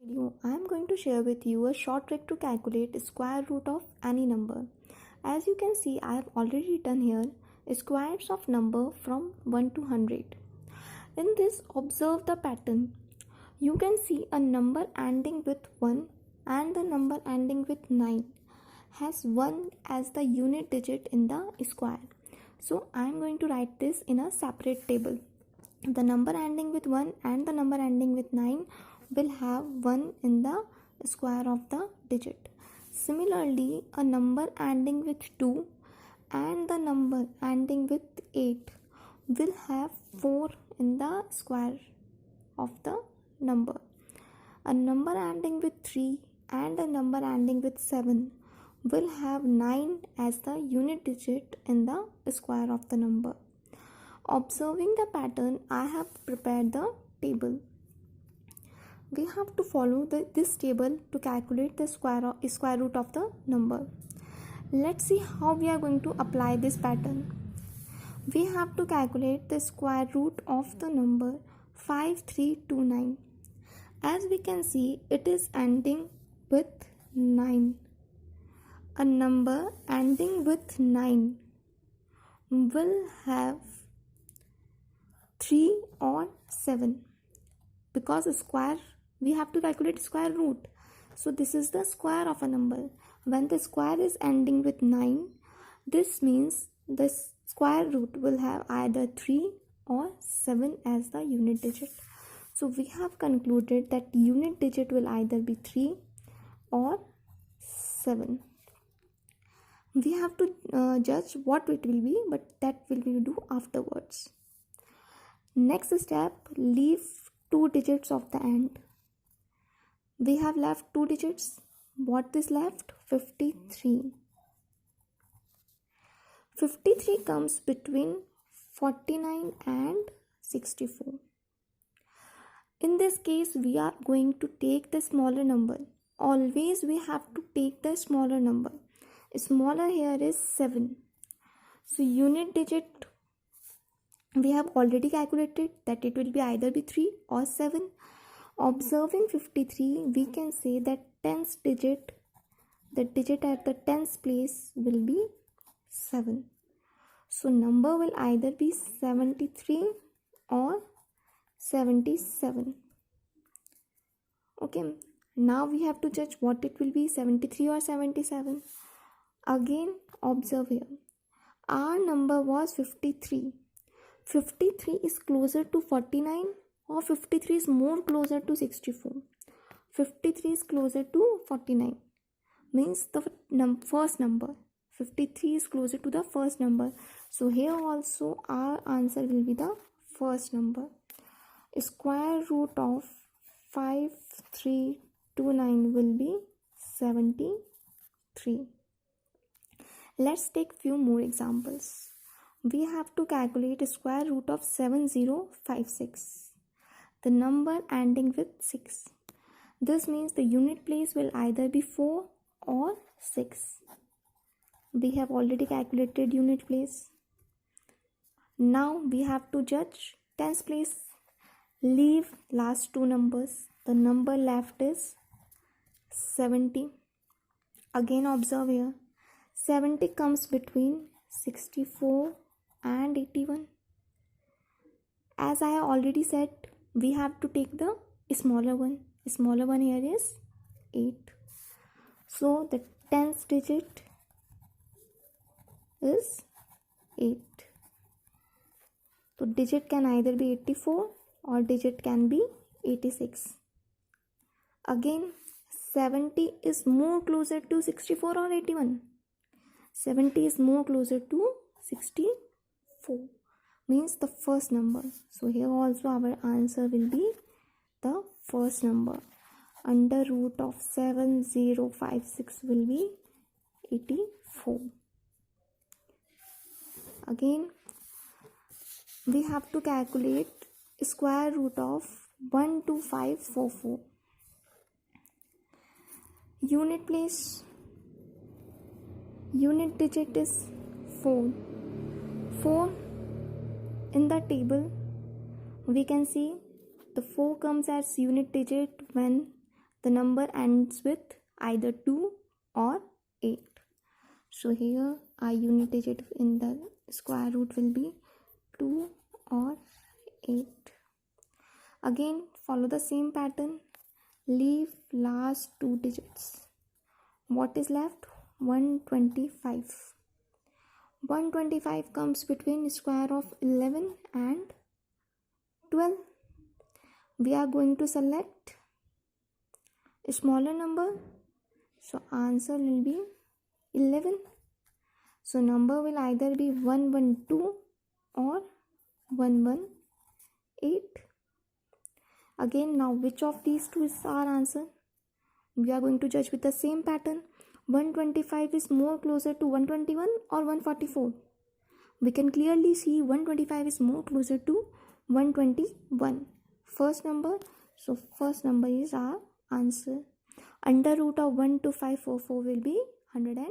Video, I am going to share with you a short trick to calculate square root of any number. As you can see, I have already written here squares of number from 1 to 100. In this, observe the pattern. You can see a number ending with 1 and the number ending with 9 has 1 as the unit digit in the square. So I am going to write this in a separate table. The number ending with 1 and the number ending with 9 will have 1 in the square of the digit. Similarly, a number ending with 2 and the number ending with 8 will have 4 in the square of the number. A number ending with 3 and a number ending with 7 will have 9 as the unit digit in the square of the number. Observing the pattern, I have prepared the table. We have to follow this table to calculate the square root of the number. Let's see how we are going to apply this pattern. We have to calculate the square root of the number 5329. As we can see, it is ending with 9. A number ending with 9 will have 3 or 7. Because we have to calculate square root. So this is the square of a number. When the square is ending with 9, this means the square root will have either 3 or 7 as the unit digit. So we have concluded that unit digit will either be 3 or 7. We have to judge what it will be, but that will we do afterwards. Next step, leave 2 digits of the end. We have left 2 digits. What is left? 53. 53 comes between 49 and 64. In this case, we are going to take the smaller number. Always we have to take the smaller number. Smaller here is 7. So unit digit we have already calculated that it will be either be 3 or 7. Observing 53, we can say that the digit at the tens place will be 7. So number will either be 73 or 77. Okay, now we have to judge what it will be, 73 or 77. Again, observe here. Our number was 53. 53 is closer to 49 or 53 is more closer to 64. 53 is closer to 49, means the first number. 53 is closer to the first number. So here also our answer will be the first number. Square root of 5329 will be 73. Let's take few more examples. We have to calculate square root of 7056. The number ending with 6. This means the unit place will either be 4 or 6. We have already calculated unit place. Now we have to judge tens place. Leave last 2 numbers. The number left is 70. Again observe here. 70 comes between 64 and 81. As I have already said, we have to take the smaller one. Smaller one here is 8. So the tens digit is 8. So digit can either be 84 or digit can be 86. Again, 70 is more closer to 64 or 81. 70 is more closer to 64, means the first number. So here also our answer will be the first number. Under root of 7056 will be 84. Again, we have to calculate square root of 12544. Unit place, unit digit is 4. 4 in the table we can see the 4 comes as unit digit when the number ends with either 2 or 8. So here our unit digit in the square root will be 2 or 8. Again follow the same pattern, leave last 2 digits. What is left? 125. 125 comes between square of 11 and 12. We are going to select a smaller number, so answer will be 11. So number will either be 112 or 118. Again, now which of these two is our answer? We are going to judge with the same pattern. 125 is more closer to 121 or 144. We can clearly see 125 is more closer to 121. First number, so first number is our answer. Under root of 12544 will be 120.